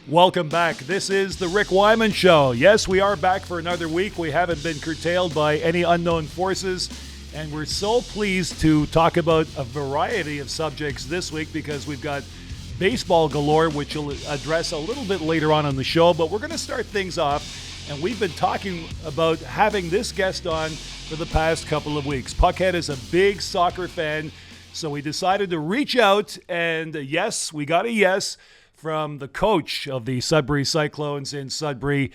Welcome back. This is the Rick Wyman Show. Yes, we are back for another week. We haven't been curtailed by any unknown forces, and we're so pleased to talk about a variety of subjects this week because we've got baseball galore, which we'll address a little bit later on in the show. But we're going to start things off, and we've been talking about having this guest on for the past couple of weeks. Puckhead is a big soccer fan, so we decided to reach out, and yes, we got a yes from the coach of the Sudbury Cyclones in Sudbury.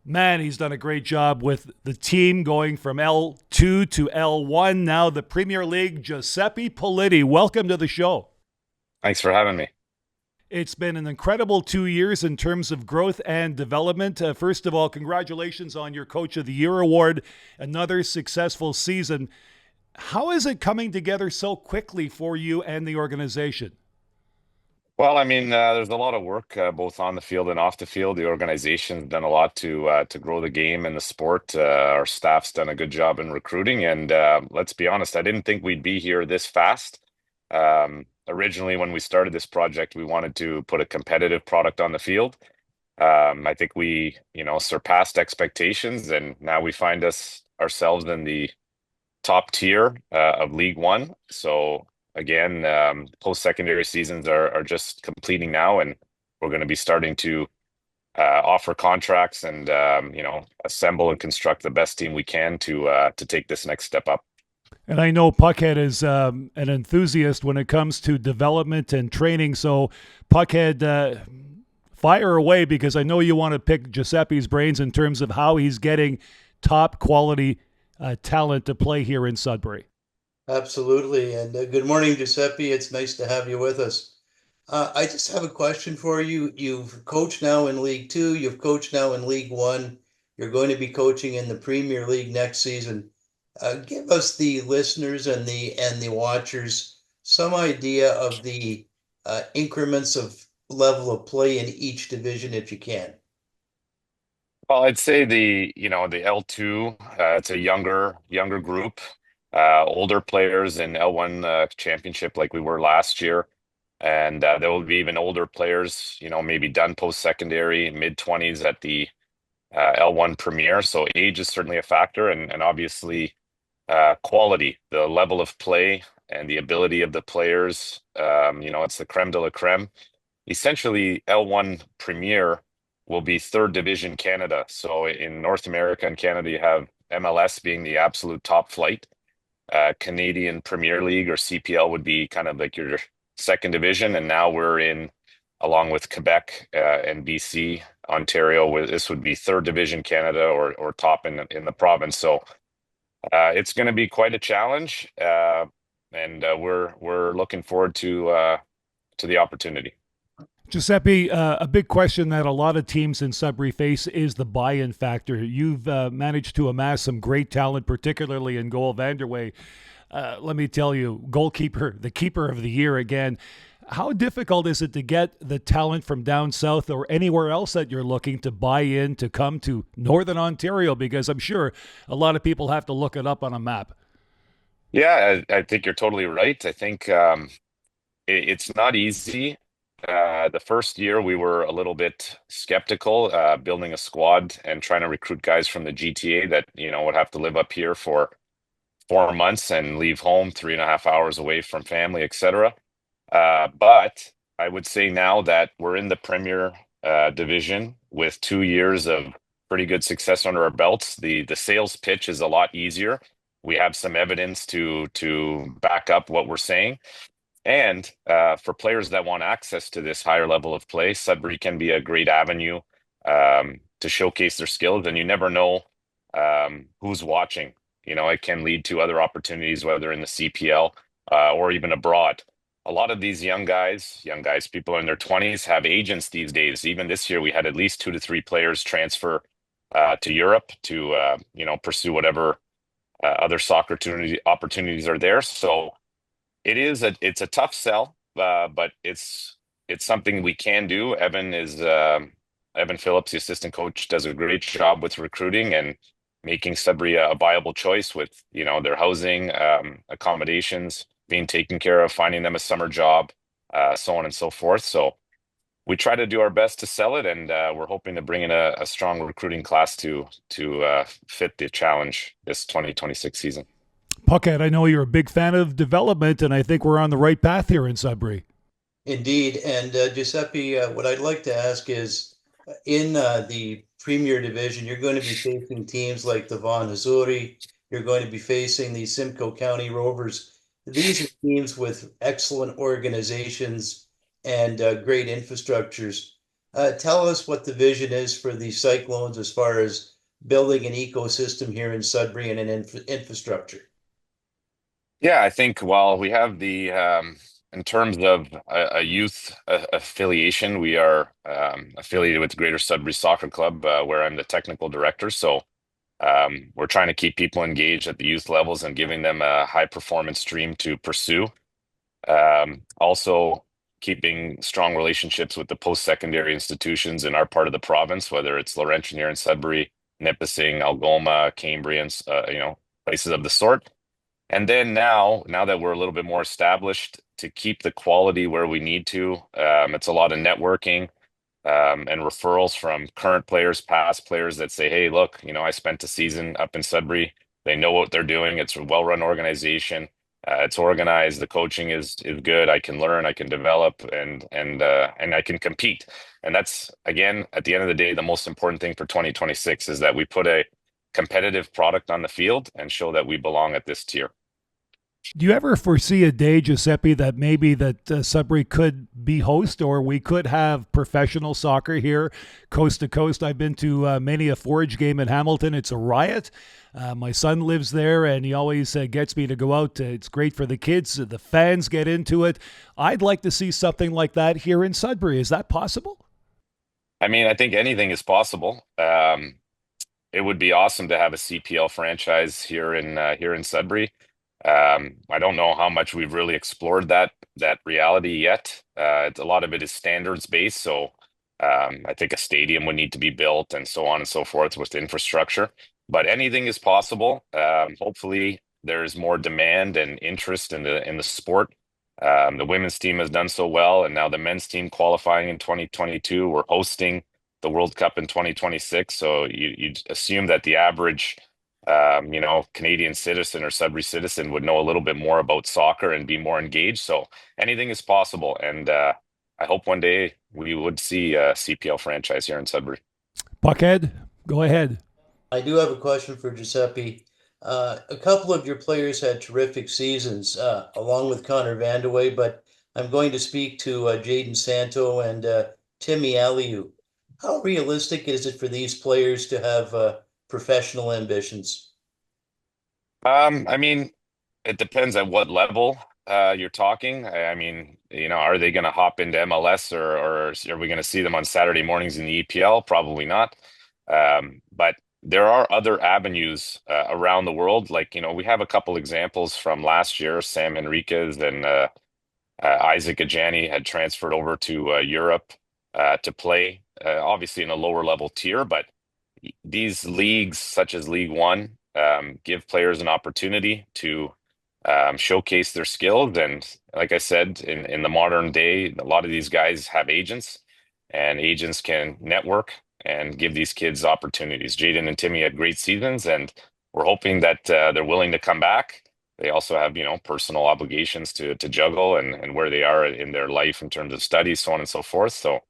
Man, he's done a great job with the team going from L2 to L1. Now the Premier League, Giuseppe Politi. Welcome to the show. Thanks for having me. It's been an incredible 2 years in terms of growth and development. First of all, congratulations on your Coach of the Year award. Another successful season. How is it coming together so quickly for you and the organization? Well, there's a lot of work both on the field and off the field. The organization's done a lot to grow the game and the sport. Our staff's done a good job in recruiting, and let's be honest, I didn't think we'd be here this fast. Originally, when we started this project, we wanted to put a competitive product on the field. I think we, surpassed expectations, and now we find ourselves in the top tier of League One. So again, post-secondary seasons are just completing now, and we're going to be starting to offer contracts and assemble and construct the best team we can to take this next step up. And I know Puckhead is an enthusiast when it comes to development and training. So, Puckhead, fire away because I know you want to pick Giuseppe's brains in terms of how he's getting top quality talent to play here in Sudbury. Absolutely. And good morning, Giuseppe. It's nice to have you with us. I just have a question for you. You've coached now in League Two, you've coached now in League One. You're going to be coaching in the Premier League next season. Give us the listeners and the watchers some idea of the increments of level of play in each division if you can. Well, I'd say the L2, it's a younger group, older players in L1 championship like we were last year. And there will be even older players, maybe done post-secondary, mid-20s at the L1 Premier. So age is certainly a factor, and obviously quality, the level of play and the ability of the players. It's the creme de la creme. Essentially, L1 Premier will be third division Canada. So in North America and Canada, you have MLS being the absolute top flight. Canadian Premier League or CPL would be kind of like your second division, and now we're in, along with Quebec and BC, Ontario, where this would be third division Canada or top in the province. So it's going to be quite a challenge, and we're looking forward to the opportunity. Giuseppe, a big question that a lot of teams in Sudbury face is the buy-in factor. You've managed to amass some great talent, particularly in goal. Vanderway, let me tell you, goalkeeper, the keeper of the year again. How difficult is it to get the talent from down south or anywhere else that you're looking to buy in to come to Northern Ontario? Because I'm sure a lot of people have to look it up on a map. Yeah, I think you're totally right. I think it's not easy. The first year we were a little bit skeptical, building a squad and trying to recruit guys from the GTA that, would have to live up here for 4 months and leave home 3.5 hours away from family, etc. But I would say now that we're in the Premier division with 2 years of pretty good success under our belts, the sales pitch is a lot easier. We have some evidence to back up what we're saying. And for players that want access to this higher level of play, Sudbury can be a great avenue to showcase their skills. And you never know who's watching. It can lead to other opportunities, whether in the CPL or even abroad. A lot of these young guys, people in their 20s have agents these days. Even this year, we had at least 2 to 3 players transfer to Europe to pursue whatever other soccer opportunities are there. So it's a tough sell, but it's something we can do. Evan Phillips, the assistant coach, does a great job with recruiting and making Sudbury a viable choice with their housing, accommodations being taken care of, finding them a summer job, so on and so forth. So we try to do our best to sell it, and we're hoping to bring in a strong recruiting class to fit the challenge this 2026 season. Puckhead, I know you're a big fan of development, and I think we're on the right path here in Sudbury. Indeed. And Giuseppe, what I'd like to ask is in the Premier Division, you're going to be facing teams like the Vaughan Azzurri. You're going to be facing the Simcoe County Rovers. These are teams with excellent organizations and great infrastructures. Tell us what the vision is for the Cyclones as far as building an ecosystem here in Sudbury and an infrastructure. Yeah, I think while we have the in terms of a youth affiliation, we are affiliated with Greater Sudbury Soccer Club, where I'm the technical director. So we're trying to keep people engaged at the youth levels and giving them a high performance stream to pursue. Also, keeping strong relationships with the post-secondary institutions in our part of the province, whether it's Laurentian here in Sudbury, Nipissing, Algoma, Cambrians, places of the sort. And then now that we're a little bit more established, to keep the quality where we need to, it's a lot of networking and referrals from current players, past players that say, "Hey, look, I spent a season up in Sudbury. They know what they're doing. It's a well-run organization. It's organized. The coaching is good. I can learn, I can develop, and I can compete." And that's, again, at the end of the day, the most important thing for 2026 is that we put a competitive product on the field and show that we belong at this tier. Do you ever foresee a day, Giuseppe, that maybe that Sudbury could be host, or we could have professional soccer here, coast to coast? I've been to many a Forge game in Hamilton. It's a riot. My son lives there, and he always gets me to go out. It's great for the kids. The fans get into it. I'd like to see something like that here in Sudbury. Is that possible? I mean, I think anything is possible. It would be awesome to have a CPL franchise here in Sudbury. I don't know how much we've really explored that reality yet. A lot of it is standards based, so I think a stadium would need to be built and so on and so forth with infrastructure. But anything is possible. Hopefully, there's more demand and interest in the sport. The women's team has done so well, and now the men's team qualifying in 2022. We're hosting the World Cup in 2026, so you'd assume that the average Canadian citizen or Sudbury citizen would know a little bit more about soccer and be more engaged. So anything is possible. And I hope one day we would see a CPL franchise here in Sudbury. Buckhead, go ahead. I do have a question for Giuseppe. A couple of your players had terrific seasons, along with Connor Vandeweghe, but I'm going to speak to Jaden Santo and Timmy Aliu. How realistic is it for these players to have professional ambitions? I mean, it depends at what level you're talking. I mean, are they going to hop into MLS, or are we going to see them on Saturday mornings in the EPL? Probably not. But there are other avenues around the world. Like, we have a couple examples from last year. Sam Enriquez and Isaac Ajani had transferred over to Europe to play, obviously in a lower level tier, but these leagues, such as League One, give players an opportunity to showcase their skills. And like I said, in the modern day, a lot of these guys have agents, and agents can network and give these kids opportunities. Jaden and Timmy had great seasons, and we're hoping that they're willing to come back. They also have, personal obligations to juggle and where they are in their life in terms of studies, so on and so forth. So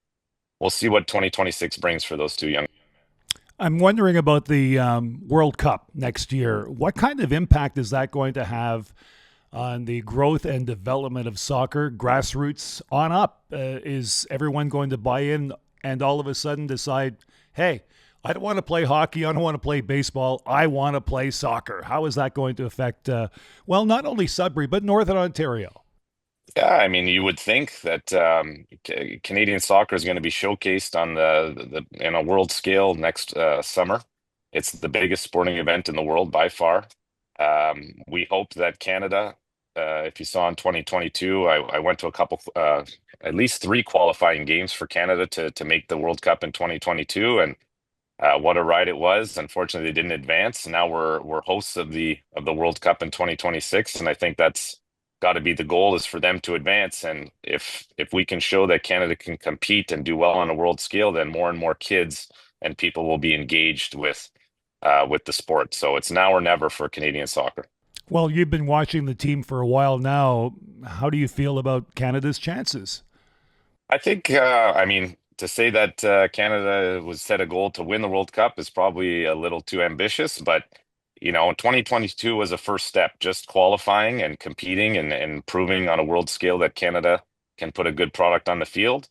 we'll see what 2026 brings for those two young. I'm wondering about the World Cup next year. What kind of impact is that going to have on the growth and development of soccer, grassroots on up? Is everyone going to buy in and all of a sudden decide, hey, I don't want to play hockey, I don't want to play baseball, I want to play soccer? How is that going to affect, not only Sudbury, but Northern Ontario? Yeah, I mean, you would think that Canadian soccer is going to be showcased on the in a world scale next summer. It's the biggest sporting event in the world by far. We hope that Canada, if you saw in 2022, I went to a couple, at least three qualifying games for Canada to make the World Cup in 2022, and what a ride it was. Unfortunately, they didn't advance. Now we're hosts of the World Cup in 2026, and I think that's got to be the goal is for them to advance. And if we can show that Canada can compete and do well on a world scale, then more and more kids and people will be engaged with the sport. So it's now or never for Canadian soccer. Well, you've been watching the team for a while now. How do you feel about Canada's chances? I think, I mean, to say that Canada was set a goal to win the World Cup is probably a little too ambitious, but 2022 was a first step, just qualifying and competing and proving on a world scale that Canada can put a good product on the field.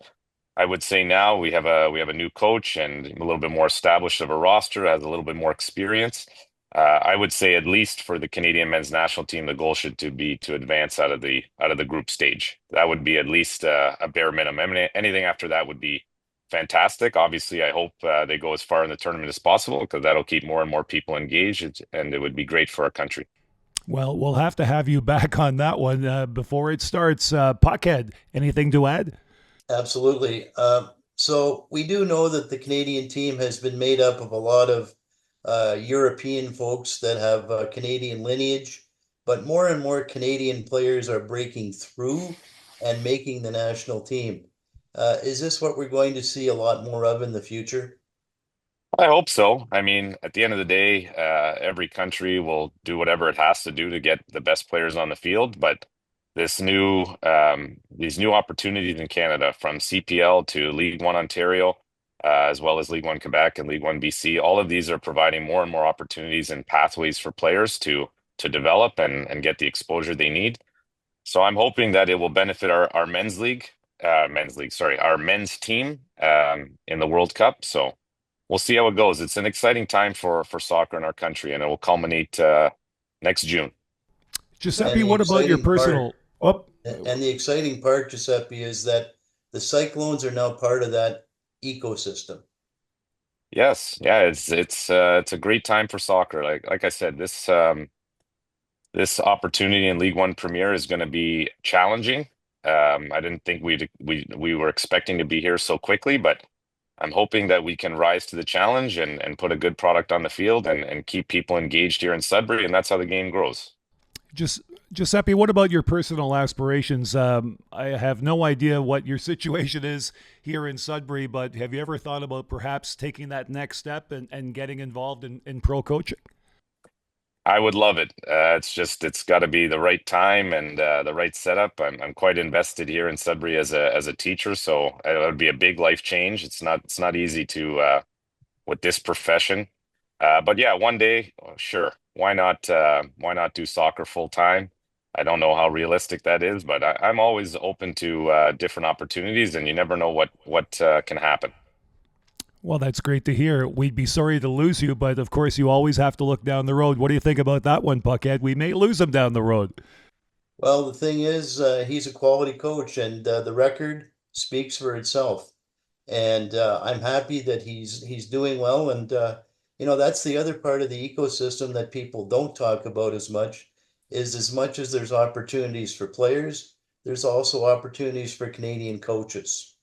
I would say now we have a new coach and a little bit more established of a roster, has a little bit more experience. I would say at least for the Canadian men's national team, the goal should to be to advance out of the group stage. That would be at least a bare minimum. I mean, anything after that would be fantastic. Obviously, I hope they go as far in the tournament as possible because that'll keep more and more people engaged, and it would be great for our country. Well, we'll have to have you back on that one before it starts. Puckhead, anything to add? Absolutely. So we do know that the Canadian team has been made up of a lot of European folks that have Canadian lineage, but more and more Canadian players are breaking through and making the national team. Is this what we're going to see a lot more of in the future? I hope so. I mean, at the end of the day, every country will do whatever it has to do to get the best players on the field. But these new opportunities in Canada, from CPL to League One Ontario, as well as League One Quebec and League One BC, all of these are providing more and more opportunities and pathways for players to develop and get the exposure they need. So I'm hoping that it will benefit our our men's team in the World Cup. So we'll see how it goes. It's an exciting time for soccer in our country, and it will culminate next June. And Giuseppe, the what about your exciting part, personal? Oh, and the exciting part, Giuseppe, is that the Cyclones are now part of that ecosystem. Yes, yeah, it's a great time for soccer. Like I said, this opportunity in League One Premier is going to be challenging. I didn't think we were expecting to be here so quickly, but I'm hoping that we can rise to the challenge and put a good product on the field and keep people engaged here in Sudbury, and that's how the game grows. just Giuseppe, what about your personal aspirations? I have no idea what your situation is here in Sudbury, but have you ever thought about perhaps taking that next step and getting involved in pro coaching? I would love it. It's got to be the right time and the right setup. I'm quite invested here in Sudbury as a teacher, so it would be a big life change. It's not easy to with this profession. But yeah, one day, sure. Why not? Why not do soccer full time? I don't know how realistic that is, but I'm always open to different opportunities, and you never know what can happen. Well, that's great to hear. We'd be sorry to lose you, but of course you always have to look down the road. What do you think about that one, Puckhead? We may lose him down the road. Well, the thing is, he's a quality coach, and the record speaks for itself. And I'm happy that he's doing well. And that's the other part of the ecosystem that people don't talk about as much. Is as much as there's opportunities for players, there's also opportunities for Canadian coaches.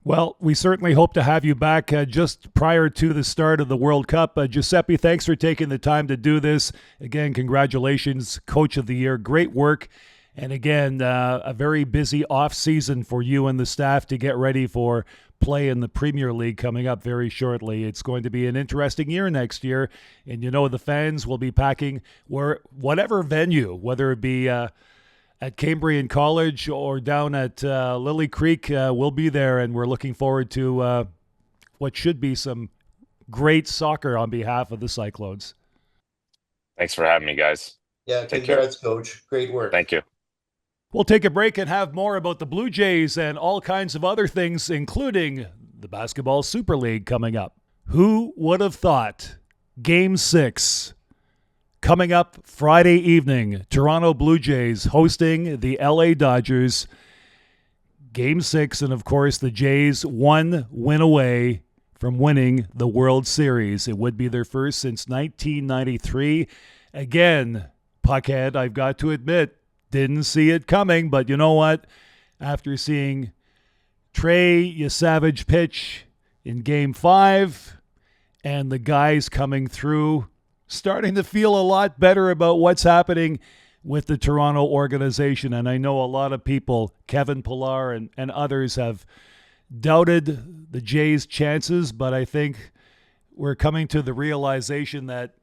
Well, we certainly hope to have you back just prior to the start of the World Cup. Giuseppe, thanks for taking the time to do this. Again, congratulations, Coach of the Year. Great work. And again, a very busy off season for you and the staff to get ready for play in the Premier League coming up very shortly. It's going to be an interesting year next year. And the fans will be packing whatever venue, whether it be at Cambrian College or down at Lily Creek, we'll be there, and we're looking forward to what should be some great soccer on behalf of the Cyclones. Thanks for having me, guys. Yeah, Take care. congrats, Coach. Great work. Thank you. We'll take a break and have more about the Blue Jays and all kinds of other things, including the Basketball Super League coming up. Who would have thought? Game 6. Coming up Friday evening, Toronto Blue Jays hosting the LA Dodgers. Game 6, and of course the Jays one win away from winning the World Series. It would be their first since 1993. Again, Puckhead, I've got to admit, didn't see it coming, but you know what? After seeing Trey Yesavage pitch in Game 5 and the guys coming through, starting to feel a lot better about what's happening with the Toronto organization. And I know a lot of people, Kevin Pillar and others, have doubted the Jays' chances, but I think we're coming to the realization that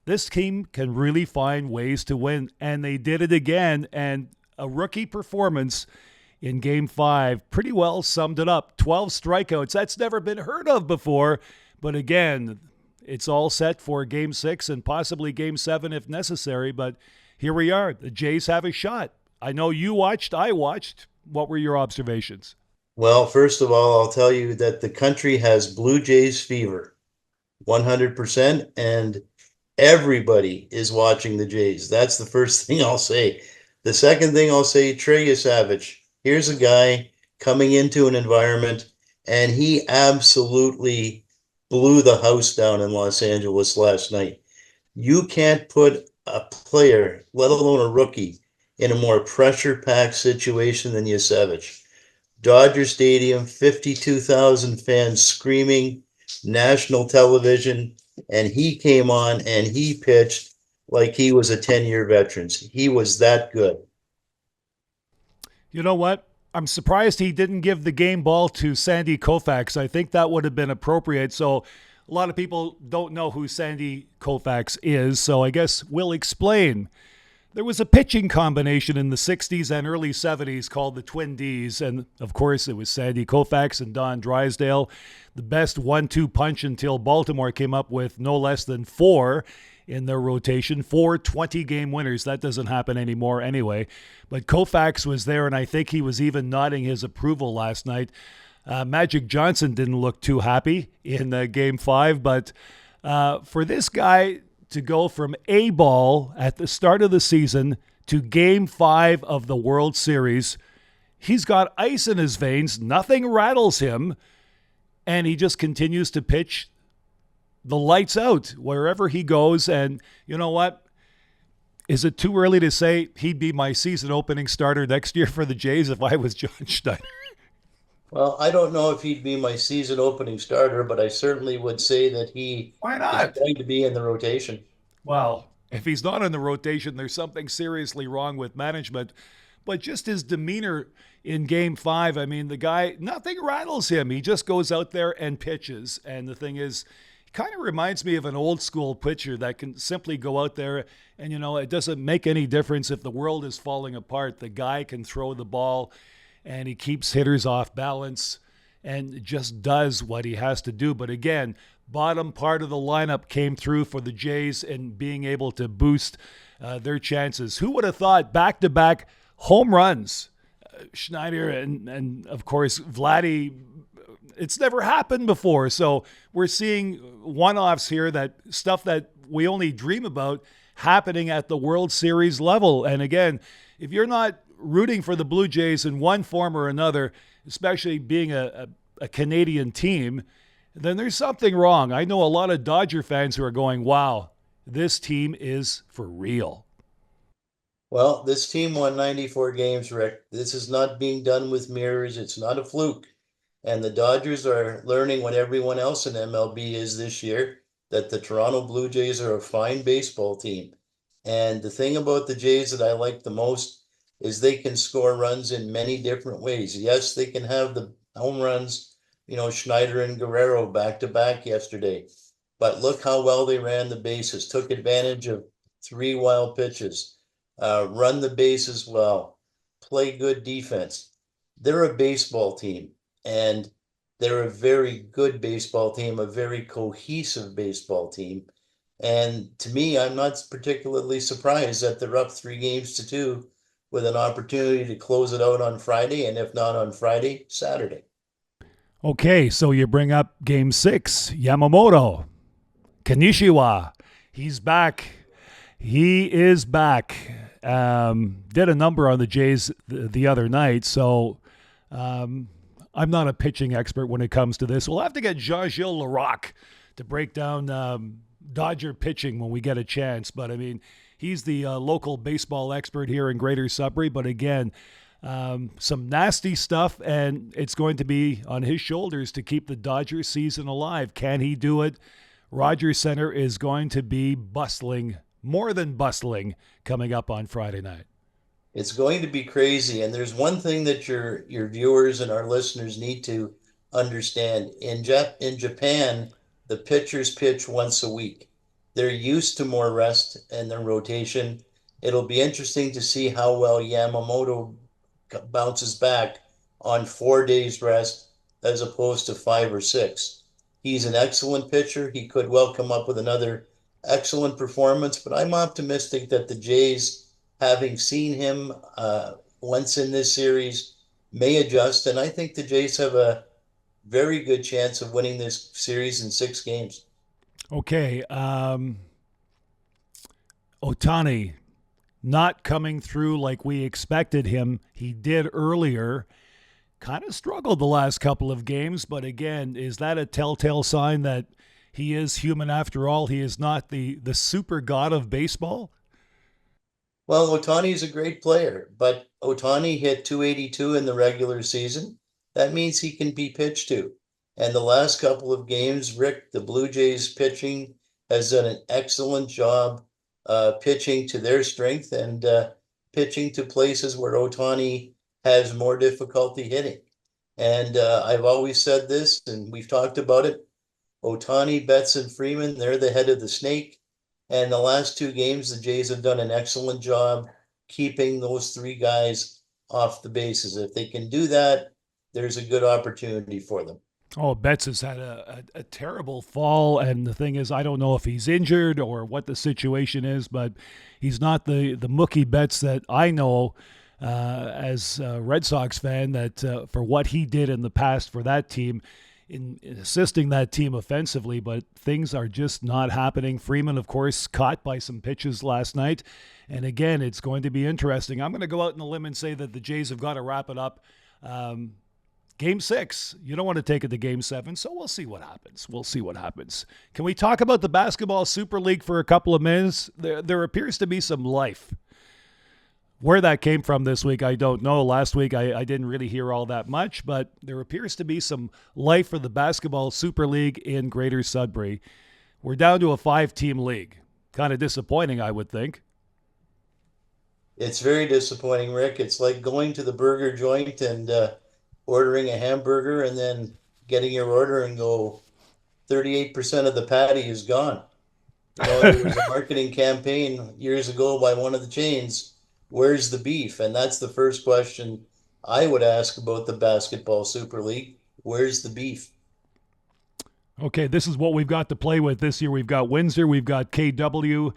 this team can really find ways to win. And they did it again. And a rookie performance in Game 5 pretty well summed it up. 12 strikeouts. That's never been heard of before. But again, it's all set for Game 6 and possibly Game 7 if necessary. But here we are. The Jays have a shot. I know you watched. I watched. What were your observations? Well, first of all, I'll tell you that the country has Blue Jays fever, 100%, and everybody is watching the Jays. That's the first thing I'll say. The second thing I'll say, Trey Savage. Here's a guy coming into an environment, and he absolutely blew the house down in Los Angeles last night. You can't put a player, let alone a rookie, in a more pressure-packed situation than Savage. Dodger Stadium, 52,000 fans screaming, national television, and he came on and he pitched like he was a 10-year veteran. He was that good. You know what? I'm surprised he didn't give the game ball to Sandy Koufax. I think that would have been appropriate. So a lot of people don't know who Sandy Koufax is, so I guess we'll explain. There was a pitching combination in the 60s and early 70s called the Twin Ds, and of course it was Sandy Koufax and Don Drysdale, the best 1-2 punch until Baltimore came up with no less than 4 in their rotation, 4 20-game winners. That doesn't happen anymore anyway. But Koufax was there, and I think he was even nodding his approval last night. Magic Johnson didn't look too happy in Game 5, but for this guy to go from A-ball at the start of the season to Game 5 of the World Series, he's got ice in his veins. Nothing rattles him, and he just continues to pitch the lights out wherever he goes. And you know what? Is it too early to say he'd be my season opening starter next year for the Jays if I was John Schneider? Well, I don't know if he'd be my season opening starter, but I certainly would say that he Why not? is going to be in the rotation. Well, if he's not in the rotation, there's something seriously wrong with management. But just his demeanor in Game 5, I mean, the guy, nothing rattles him. He just goes out there and pitches. And the thing is, he kind of reminds me of an old school pitcher that can simply go out there and, it doesn't make any difference if the world is falling apart. The guy can throw the ball and he keeps hitters off balance and just does what he has to do. But again, bottom part of the lineup came through for the Jays and being able to boost their chances. Who would have thought back-to-back home runs? Schneider and of course, Vladdy, it's never happened before. So we're seeing one-offs here, that stuff that we only dream about happening at the World Series level. And again, if you're not rooting for the Blue Jays in one form or another, especially being a Canadian team, then there's something wrong. I know a lot of Dodger fans who are going, wow, this team is for real. Well, this team won 94 games, Rick. This is not being done with mirrors. It's not a fluke. And the Dodgers are learning what everyone else in MLB is this year, that the Toronto Blue Jays are a fine baseball team. And the thing about the Jays that I like the most is they can score runs in many different ways. Yes, they can have the home runs, Schneider and Guerrero back-to-back yesterday. But look how well they ran the bases, took advantage of 3 wild pitches, run the bases well, play good defense. They're a baseball team, and they're a very good baseball team, a very cohesive baseball team. And to me, I'm not particularly surprised that they're up 3-2 with an opportunity to close it out on Friday, and if not on Friday, Saturday. Okay, so you bring up Game 6, Yamamoto, Kanishiwa, he's back. He is back. Did a number on the Jays the other night, so I'm not a pitching expert when it comes to this. We'll have to get Jean-Gilles Larocque to break down Dodger pitching when we get a chance. But, I mean, he's the local baseball expert here in Greater Sudbury. But, again, some nasty stuff, and it's going to be on his shoulders to keep the Dodgers season alive. Can he do it? Rogers Center is going to be bustling more than bustling coming up on Friday night. It's going to be crazy. And there's one thing that your viewers and our listeners need to understand. In Japan, the pitchers pitch once a week. They're used to more rest in their rotation. It'll be interesting to see how well Yamamoto bounces back on 4 days rest as opposed to 5 or 6. He's an excellent pitcher. He could well come up with another excellent performance, but I'm optimistic that the Jays, having seen him once in this series, may adjust. And I think the Jays have a very good chance of winning this series in 6 games. Okay. Ohtani not coming through like we expected him. He did earlier. Kind of struggled the last couple of games, but again, is that a telltale sign that he is human after all? He is not the super god of baseball? Well, Ohtani is a great player, but Ohtani hit 282 in the regular season. That means he can be pitched to. And the last couple of games, Rick, the Blue Jays pitching has done an excellent job pitching to their strength and pitching to places where Ohtani has more difficulty hitting. And I've always said this, and we've talked about it. Ohtani, Betts, and Freeman, they're the head of the snake. And the last 2 games, the Jays have done an excellent job keeping those 3 guys off the bases. If they can do that, there's a good opportunity for them. Oh, Betts has had a terrible fall, and the thing is, I don't know if he's injured or what the situation is, but he's not the Mookie Betts that I know as a Red Sox fan, that for what he did in the past for that team, in assisting that team offensively, but things are just not happening. Freeman, of course, caught by some pitches last night, and again, it's going to be interesting. I'm going to go out on a limb and say that the Jays have got to wrap it up. Game 6. You don't want to take it to Game 7, so we'll see what happens. We'll see what happens. Can we talk about the Basketball Super League for a couple of minutes? There appears to be some life. Where that came from this week, I don't know. Last week, I didn't really hear all that much, but there appears to be some life for the Basketball Super League in Greater Sudbury. We're down to a 5-team league. Kind of disappointing, I would think. It's very disappointing, Rick. It's like going to the burger joint and ordering a hamburger and then getting your order and go, 38% of the patty is gone. There was a marketing campaign years ago by one of the chains. Where's the beef? And that's the first question I would ask about the Basketball Super League. Where's the beef? Okay, this is what we've got to play with this year. We've got Windsor, we've got KW,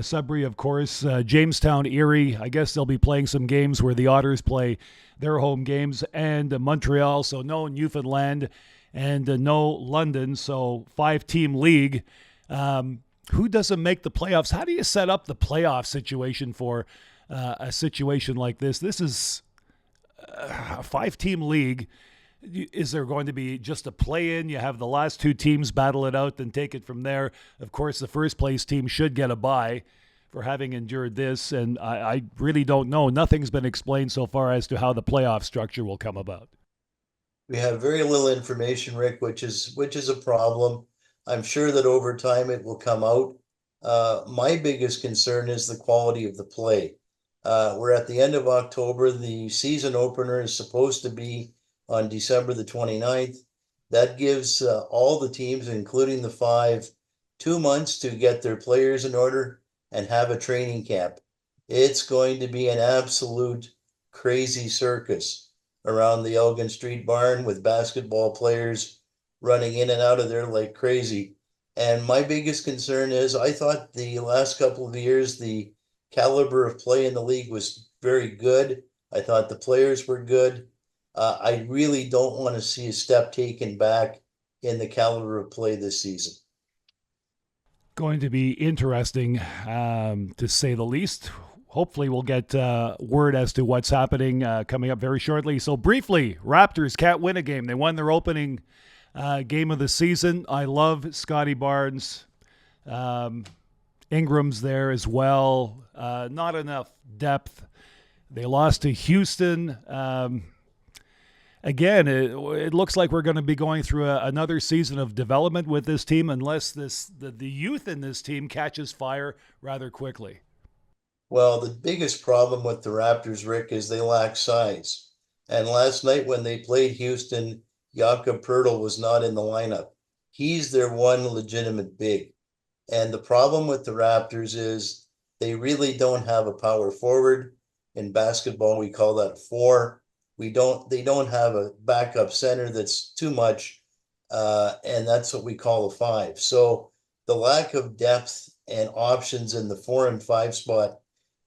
Sudbury, of course, Jamestown, Erie. I guess they'll be playing some games where the Otters play their home games, and Montreal, so no Newfoundland, and no London, so 5-team league. Who doesn't make the playoffs? How do you set up the playoff situation for a situation like this? This is a 5-team league. Is there going to be just a play-in? You have the last 2 teams battle it out, then take it from there. Of course, the first-place team should get a bye for having endured this, and I really don't know. Nothing's been explained so far as to how the playoff structure will come about. We have very little information, Rick, which is a problem. I'm sure that over time it will come out. My biggest concern is the quality of the play. We're at the end of October. The season opener is supposed to be on December the 29th. That gives all the teams, including the 5, 2 months to get their players in order and have a training camp. It's going to be an absolute crazy circus around the Elgin Street Barn with basketball players running in and out of there like crazy. And my biggest concern is I thought the last couple of years, the caliber of play in the league was very good. I thought the players were good. I really don't want to see a step taken back in the caliber of play this season. Going to be interesting, to say the least. Hopefully we'll get word as to what's happening coming up very shortly. So briefly, Raptors can't win a game. They won their opening game of the season. I love Scotty Barnes. Ingram's there as well. Not enough depth. They lost to Houston. again, it looks like we're going to be going through another season of development with this team unless the youth in this team catches fire rather quickly. Well, the biggest problem with the Raptors, Rick, is they lack size. And last night when they played Houston, Jakob Poeltl was not in the lineup. He's their one legitimate big. And the problem with the Raptors is they really don't have a power forward. In basketball, we call that four. They don't have a backup center that's too much. And that's what we call a five. So the lack of depth and options in the 4 and 5 spot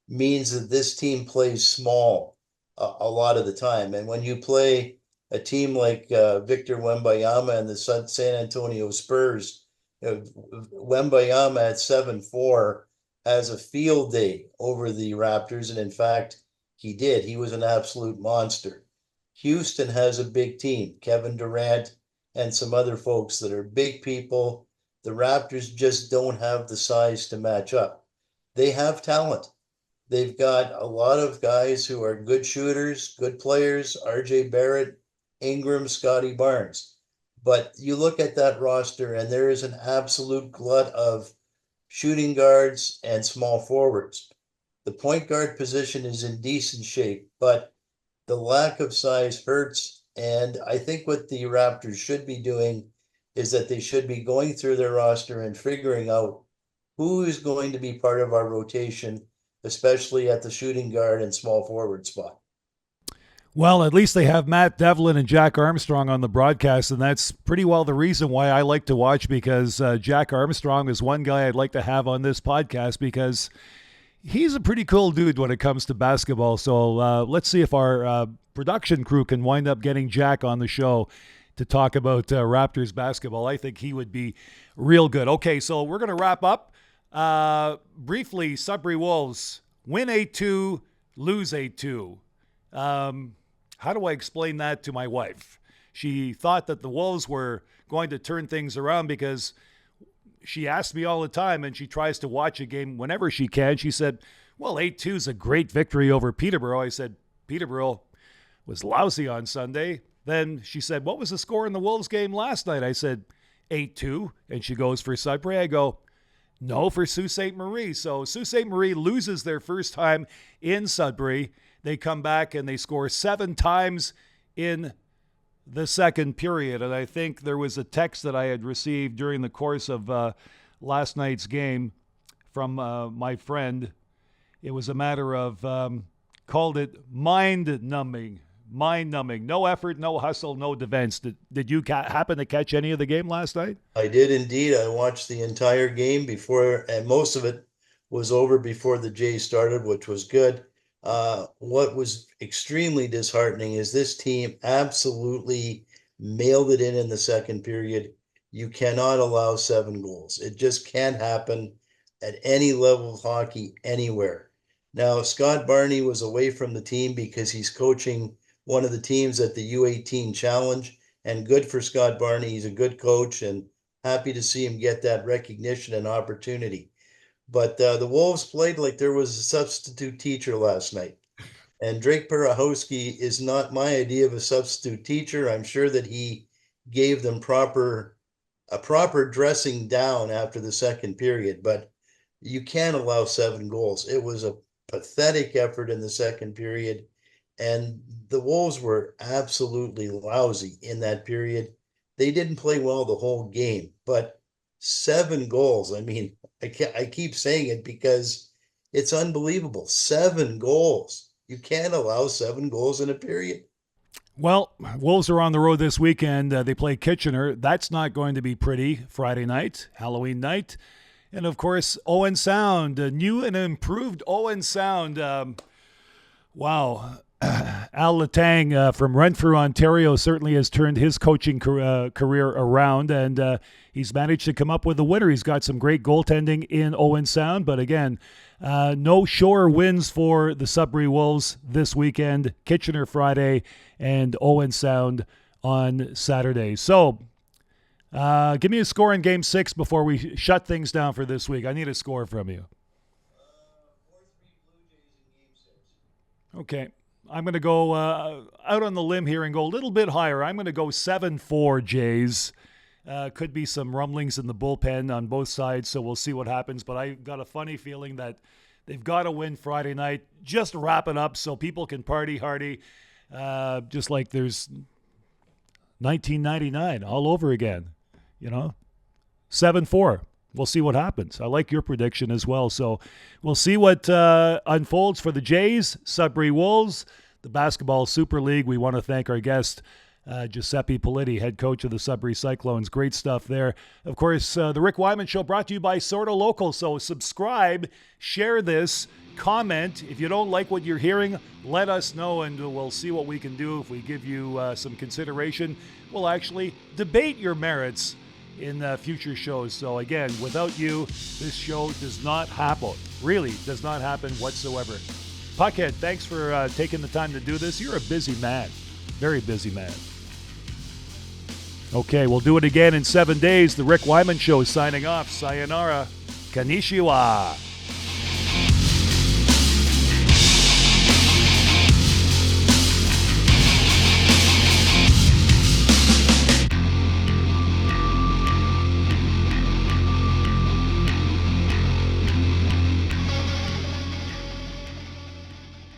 means that this team plays small a lot of the time. And when you play a team like Victor Wembanyama and the San Antonio Spurs, Wembanyama at 7'4" has a field day over the Raptors. And in fact, he did. He was an absolute monster. Houston has a big team, Kevin Durant and some other folks that are big people. The Raptors just don't have the size to match up. They have talent. They've got a lot of guys who are good shooters, good players, RJ Barrett, Ingram, Scotty Barnes. But you look at that roster and there is an absolute glut of shooting guards and small forwards. The point guard position is in decent shape, but the lack of size hurts. And I think what the Raptors should be doing is that they should be going through their roster and figuring out who is going to be part of our rotation, especially at the shooting guard and small forward spot. Well, at least they have Matt Devlin and Jack Armstrong on the broadcast, and that's pretty well the reason why I like to watch, because Jack Armstrong is one guy I'd like to have on this podcast because he's a pretty cool dude when it comes to basketball. So let's see if our production crew can wind up getting Jack on the show to talk about Raptors basketball. I think he would be real good. Okay, so we're going to wrap up. Briefly, Sudbury Wolves win 8-2, lose 8-2. How do I explain that to my wife? She thought that the Wolves were going to turn things around because she asks me all the time, and she tries to watch a game whenever she can. She said, well, 8-2 is a great victory over Peterborough. I said, Peterborough was lousy on Sunday. Then she said, what was the score in the Wolves game last night? I said, 8-2. And she goes, for Sudbury? I go, no, for Sault Ste. Marie. So Sault Ste. Marie loses their first time in Sudbury. They come back and they score 7 times in the second period. And I think there was a text that I had received during the course of last night's game from my friend. It was a matter of, called it mind-numbing. No effort, no hustle, no defense. Did you happen to catch any of the game last night? I did indeed. I watched the entire game before, and most of it was over before the Jays started, which was good. What was extremely disheartening is this team absolutely mailed it in the second period. You cannot allow 7 goals. It just can't happen at any level of hockey anywhere. Now, Scott Barney was away from the team because he's coaching one of the teams at the U18 Challenge, and good for Scott Barney. He's a good coach and happy to see him get that recognition and opportunity. But the Wolves played like there was a substitute teacher last night. And Drake Perahowski is not my idea of a substitute teacher. I'm sure that he gave them a proper dressing down after the second period, but you can't allow 7 goals. It was a pathetic effort in the second period, and the Wolves were absolutely lousy in that period. They didn't play well the whole game, but 7 goals. I mean, I keep saying it because it's unbelievable. 7 goals. You can't allow 7 goals in a period. Well, Wolves are on the road this weekend. They play Kitchener. That's not going to be pretty. Friday night, Halloween night. And, of course, Owen Sound, a new and improved Owen Sound. Wow. Al Letang from Renfrew, Ontario, certainly has turned his coaching career around, and he's managed to come up with a winner. He's got some great goaltending in Owen Sound, but again, no sure wins for the Sudbury Wolves this weekend. Kitchener Friday and Owen Sound on Saturday. So give me a score in Game 6 before we shut things down for this week. I need a score from you. 4-3 Blue Jays in Game 6. Okay. I'm going to go out on the limb here and go a little bit higher. I'm going to go 7-4 Jays. Could be some rumblings in the bullpen on both sides, so we'll see what happens. But I got a funny feeling that they've got to win Friday night. Just wrap it up so people can party hardy, just like there's 1999 all over again. 7-4. We'll see what happens. I like your prediction as well. So we'll see what unfolds for the Jays, Sudbury Wolves, the Basketball Super League. We want to thank our guest, Giuseppe Politi, head coach of the Sudbury Cyclones. Great stuff there. Of course, the Rick Wyman Show brought to you by Sorta Local. So subscribe, share this, comment. If you don't like what you're hearing, let us know, and we'll see what we can do. If we give you some consideration, we'll actually debate your merits in future shows. So again, without you, this show does not happen. Really does not happen whatsoever. Puckhead, thanks for taking the time to do this. You're a busy man. Very busy man. Okay, we'll do it again in 7 days. The Rick Wyman Show is signing off. Sayonara. Konnichiwa.